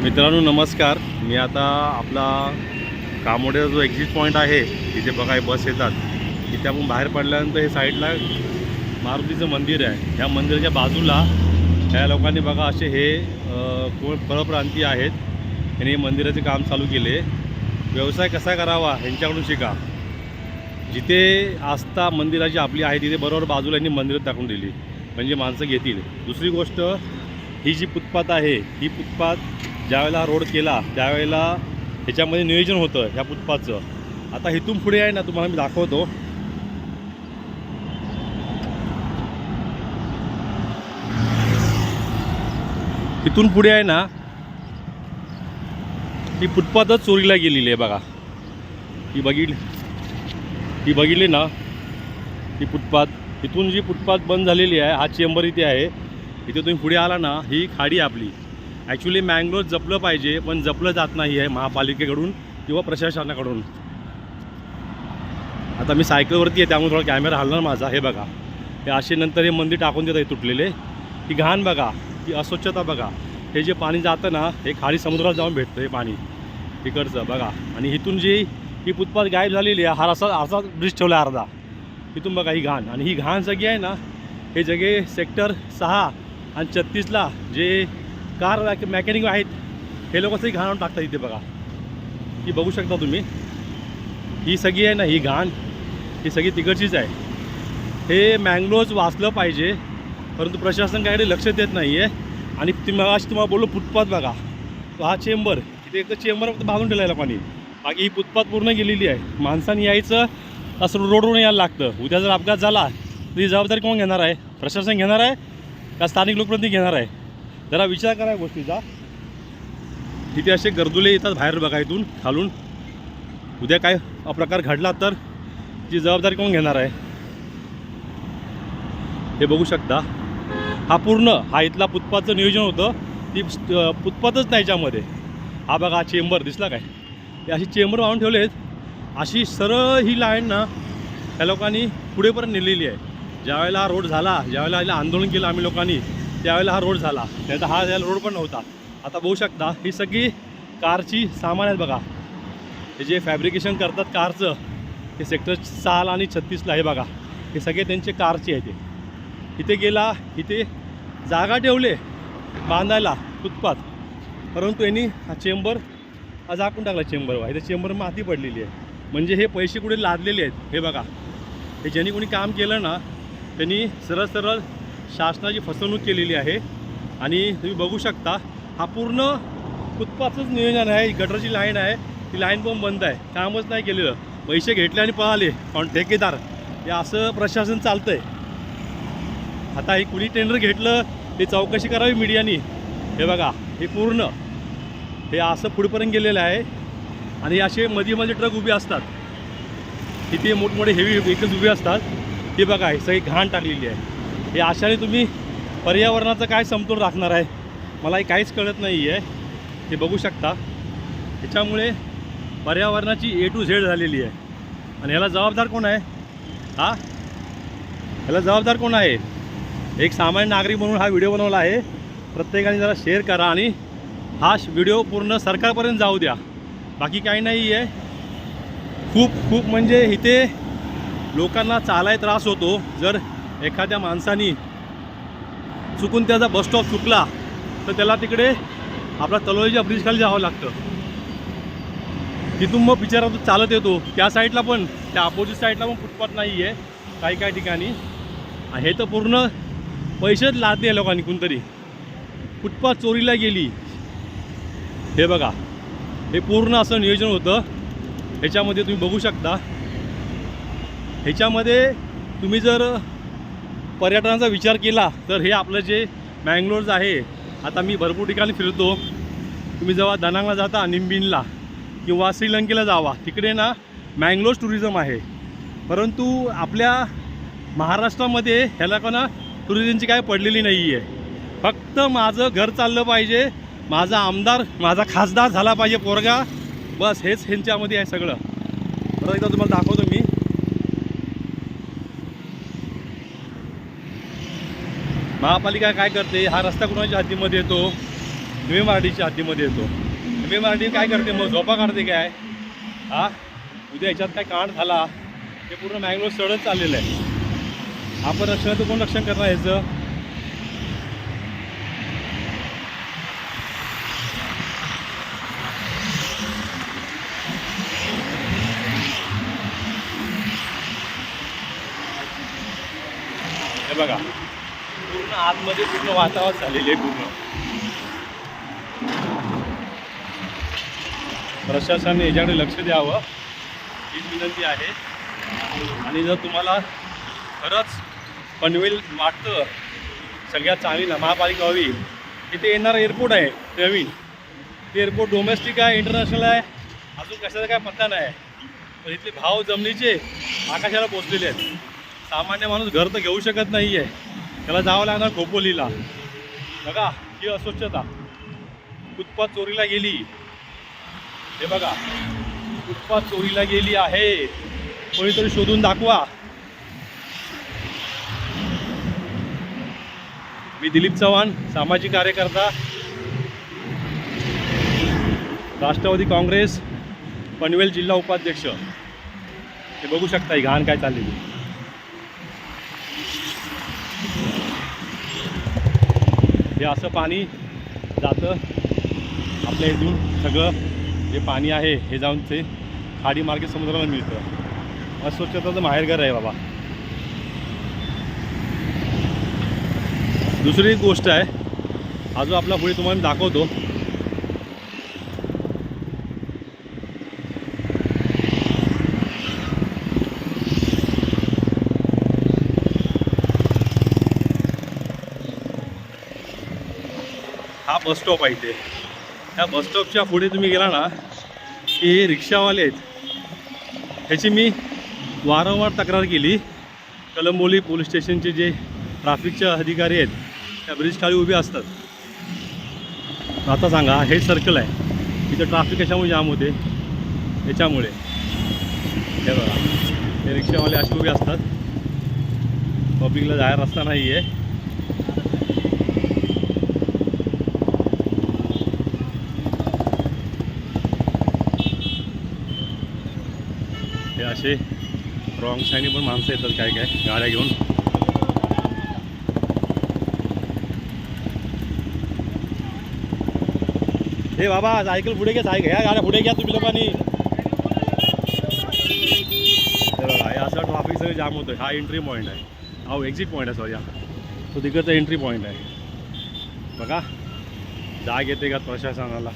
मित्रांनो नमस्कार. मी आता आपला कामोड्याचा जो एक्झिट पॉईंट आहे तिथे बघा हे बस येतात. तिथे आपण बाहेर पडल्यानंतर हे साईडला मारुतीचं मंदिर आहे. ह्या मंदिराच्या बाजूला ह्या लोकांनी बघा असे हे कोण परप्रांतीय आहेत, यांनी मंदिराचे काम चालू केले. व्यवसाय कसा करावा ह्यांच्याकडून शिका. जिथे आस्था मंदिराची आपली आहे तिथे बरोबर बाजूला यांनी मंदिरं टाकून दिली, म्हणजे माणसं घेतील. दुसरी गोष्ट, ही जी फुटपाथ आहे ही फुटपाथ ज्यावेळेला रोड केला त्यावेळेला ह्याच्यामध्ये नियोजन होतं ह्या फुटपाथचं. आता इथून पुढे आहे ना, तुम्हाला मी दाखवतो. इथून पुढे आहे ना, ही फुटपाथच चोरीला गेलेली आहे बघा. ही बघितली ना ही फुटपाथ. इथून जी फुटपाथ बंद झालेली आहे, हा चेंबर इथे आहे. इथे तुम्ही पुढे आला ना, ही खाडी आपली. ॲक्च्युली मँगलोर जपलं पाहिजे, पण जपलं जात नाही आहे महापालिकेकडून किंवा प्रशासनाकडून. आता मी सायकलवरती आहे त्यामुळे थोडा कॅमेरा हलणार माझा. हे बघा, हे असे नंतर हे मंदिर टाकून देत आहे तुटलेले. ही घाण बघा, ही अस्वच्छता बघा. हे जे पाणी जातं ना, हे खाली समुद्रात जाऊन भेटतं हे पाणी तिकडचं बघा. आणि इथून जी ही फुटपाथ गायब झालेली आहे, हा असा ब्रिज ठेवला आहे अर्धा. इथून बघा ही घाण. आणि ही घाण जागी आहे ना, हे जगे सेक्टर 6 आणि 36ला जे कार मॅकॅनिक आहेत हे लोक सगळी घाण टाकतात इथे बघा. ही बघू शकता तुम्ही. ही सगळी आहे ना, ही घाण ही सगळी तिकडचीच आहे. हे मँगलोज वाचलं पाहिजे, परंतु प्रशासन काहीकडे लक्ष देत नाही आहे. आणि तुम्हाला बोललो फुटपाथ बघा, तो हा चेंबर. इथे एक तर चेंबर फक्त बांधून ठेवला आहे लोकांनी, बाकी ही फुटपाथ पूर्ण गेलेली आहे. माणसांनी यायचं असं रोडवरून यायला लागतं. उद्या जर अपघात झाला तर ही जबाबदारी कोण घेणार आहे? प्रशासन घेणार आहे का स्थानिक लोकप्रतिनिधी घेणार आहे? जरा विचार करा गोष्टीचा. तिथे असे गर्दुले येतात बाहेर बघा इथून खालून. उद्या काय अप्रकार घडला तर ती जबाबदारी कोण घेणार आहे? हे बघू शकता. हा इथला फुटपाथचं नियोजन होतं. ती फुटपाथच नाही याच्यामध्ये. हा बघा चेंबर दिसला काय? हे अशी चेंबर वाहून ठेवले आहेत. अशी सरळ ही लाईन ना त्या लोकांनी पुढेपर्यंत नेलेली आहे. ज्यावेळेला हा रोड झाला, ज्यावेळेला याला आंदोलन केलं आम्ही लोकांनी, त्यावेळेला हा रोड झाला. नाही तर हा याला रोड पण नव्हता. आता बघू शकता ही सगळी कारची सामान आहेत बघा. हे जे फॅब्रिकेशन करतात कारचं, हे सेक्टर 6 आणि 36ला आहे बघा. हे सगळे त्यांचे कारचे आहे. ते इथे गेला, इथे जागा ठेवले बांधायला फुटपाथ, परंतु यांनी हा चेंबर झाकून टाकला. चेंबर इथे चेंबर माती पडलेली आहे. म्हणजे हे पैसे कुठे लादलेले आहेत हे बघा. हे ज्यांनी कोणी काम केलं ना, त्यांनी सरळ सरळ शासनाची फसवणूक केलेली आहे. आणि तुम्ही बघू शकता हा पूर्ण फुटपाथचंच नियोजन आहे. गटरची लाईन आहे, ती लाईन पण बंद आहे, कामच नाही केलेलं. पैसे घेतले आणि पळाले कारण ठेकेदार. हे असं प्रशासन चालतं आहे. आता हे कुणी टेंडर घेतलं ते चौकशी करावी मीडियानी. हे बघा, हे पूर्ण हे असं पुढेपर्यंत गेलेलं आहे. आणि असे मध्ये ट्रक उभे असतात, तिथे मोठमोठे हेवी व्हेकल्स उभे असतात. हे बघा, हे सगळी घाण टाकलेली आहे. हे अशाने तुम्ही पर्यावरणाचं काय समतोल राखणार आहे? मला हे काहीच कळत नाही आहे. हे बघू शकता. ह्याच्यामुळे पर्यावरणाची A to Z झालेली आहे. आणि ह्याला जबाबदार कोण आहे? ह्याला जबाबदार कोण आहे? एक सामान्य नागरिक म्हणून हा व्हिडिओ बनवला आहे. प्रत्येकाने जरा शेअर करा आणि हा व्हिडिओ पूर्ण सरकारपर्यंत जाऊ द्या. बाकी काही नाही आहे. खूप म्हणजे इथे लोकांना चालायला त्रास होतो. जर एखाद्या माणसानी चुकून त्याचा बसस्टॉप चुकला तर त्याला तिकडे आपला तलोईच्या ब्रिजखाली जावं लागतं. तिथून मग बिचारा तो चालत येतो. त्या साईडला पण, त्या अपोजिट साईडला पण फुटपाथ नाही आहे काही ठिकाणी. हे तर पूर्ण पैसेच लादले लोकांनी. कोणतरी फुटपाथ चोरीला गेली. हे बघा, हे पूर्ण असं नियोजन होतं. ह्याच्यामध्ये तुम्ही बघू शकता. ह्याच्यामध्ये तुम्ही जर पर्यटनाचा विचार केला तर हे आपलं जे मँगलोर्स आहे, आता मी भरपूर ठिकाणी फिरतो. तुम्ही जेव्हा दनांगला जाता, निंबिनला किंवा श्रीलंकेला जावा, तिकडे ना मँगलोर्स टुरिझम आहे. परंतु आपल्या महाराष्ट्रामध्ये ह्याला का ना टुरिझमची काय पडलेली नाही आहे. फक्त माझं घर चाललं पाहिजे, माझा आमदार माझा खासदार झाला पाहिजे पोरगा, बस हेच ह्यांच्यामध्ये आहे सगळं. परत एकदा तुम्हाला दाखवतो मी. महापालिका काय करते, हा रस्ता कुणाच्या हद्दीमध्ये येतो, MMRDच्या हद्दीमध्ये येतो. MMRD काय करते मग, झोपा काढते काय? हा, उद्या याच्यात काय कांड झाला ते पूर्ण मँगलोर सडत चाललेलं आहे. आपण रक्षणाचं कोण रक्षण करणार याचं? हे बघा पूर्ण आतमध्ये पूर्ण वातावरण झालेले आहे. पूर्ण प्रशासनाने याच्याकडे लक्ष द्यावं हीच विनंती आहे. आणि जर तुम्हाला खरंच पनवेल वाटतं सगळ्यात चांगली महापालिका हवी, इथे येणारा एअरपोर्ट आहे नवीन, ते एअरपोर्ट डोमेस्टिक आहे, इंटरनॅशनल आहे, अजून कशाचा काय पत्ता नाही. पण इथले भाव जमिनीचे आकाशाला पोचलेले आहेत. सामान्य माणूस घर तर घेऊ शकत नाही आहे, त्याला जावं लागणार खोपोलीला. बघा ही अस्वच्छता, फुटपाथ चोरीला गेली. हे बघा फुटपाथ चोरीला गेली आहे, कोणीतरी शोधून दाखवा. मी दिलीप चव्हाण, सामाजिक कार्यकर्ता, राष्ट्रवादी काँग्रेस पनवेल जिल्हा उपाध्यक्ष. हे बघू शकता ही घाण काय चाललेली. हे असं पाणी जातं आपल्या इथून, सगळं जे पाणी आहे हे जाऊन ते खाडी मार्गे समुद्राला मिळतं. अस्वच्छताचं माहेरघर आहे बाबा. दुसरी एक गोष्ट आहे, अजून आपला पुढे तुम्हाला दाखवतो. हा बस स्टॉप आहे इथे. त्या बस स्टॉपच्या पुढे तुम्ही गेला ना की हे रिक्षावाले आहेत. ह्याची मी वारंवार तक्रार केली. कळंबोली पोलीस स्टेशनचे जे ट्रॅफिकचे अधिकारी आहेत त्या ब्रिज खाली उभे असतात. आता सांगा, हे सर्कल आहे, इथं ट्रॅफिक कशामुळे जाम होते? याच्यामुळे. हे बघा हे रिक्षावाले असे उभे असतात, पब्लिकला जायला रस्ता नाही आहे. हे असे रॉंग साईडने पण माणसं येतात काय काय गाड्या घेऊन. हे बाबा सायकल पुढे घ्या, ह्या गाड्या पुढे घ्या तुम्ही लोकांनी. हे असं ट्रॅफिक सगळं जाम होतं. हा एंट्री पॉईंट आहे, हा एक्झिट पॉईंट आहे, सॉरी हा तो तिकडचा एंट्री पॉईंट आहे. बघा जाग येते का प्रशासनाला.